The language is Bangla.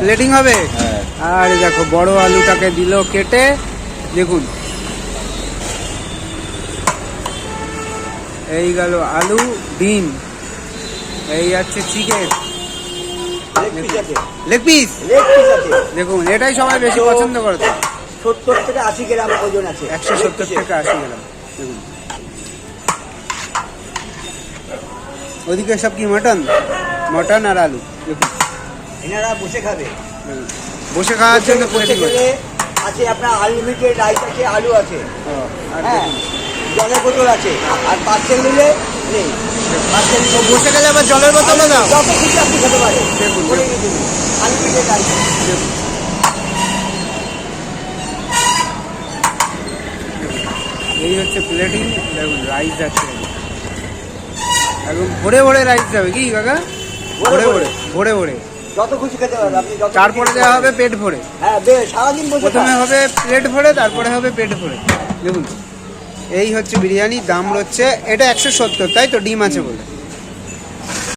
প্লেটিং হবে। আর দেখো বড় আলুটাকে দিল কেটে, দেখুন এই গেল আলু, ডিম, এই যাচ্ছে চিকেন, লেগ পিস। দেখুন এটাই সবাই বেশি পছন্দ করে। 70 থেকে 80 গ্রাম ওজন আছে। 170 থেকে 80 গ্রাম। দেখুন ওদিকে সব কি মটন, মটন আর আলু। দেখুন এনারা বসে খাবে, বসে খাওয়ার জন্য বসে খেলে আছে আপনার আনলিমিটেড রাইস আছে, আলু আছে, হ্যাঁ জলের বোতল আছে। আর পার্সেল নিলে নেই, পার্সেল বসে গেলে আবার জলের বোতলও দাও, যত খুশি আপনি খেতে পারেন। দেখুন আনলিমিটেড রাইস। এই হচ্ছে প্লেটিং। দেখুন রাইস যাচ্ছে একদম ভরে ভরে রাইস যাবে কি কাকা, ভরে ভরে ভরে ভরে যত খুশি খেতে পারবেন আপনি। তারপরে দেওয়া হবে পেট ভরে। হ্যাঁ সারাদিন বসে প্রথমে হবে প্লেট ভরে, তারপরে হবে পেট ভরে। দেখুন এই হচ্ছে বিরিয়ানি। দাম হচ্ছে এটা 170, তাই তো? ডিম আছে বলে।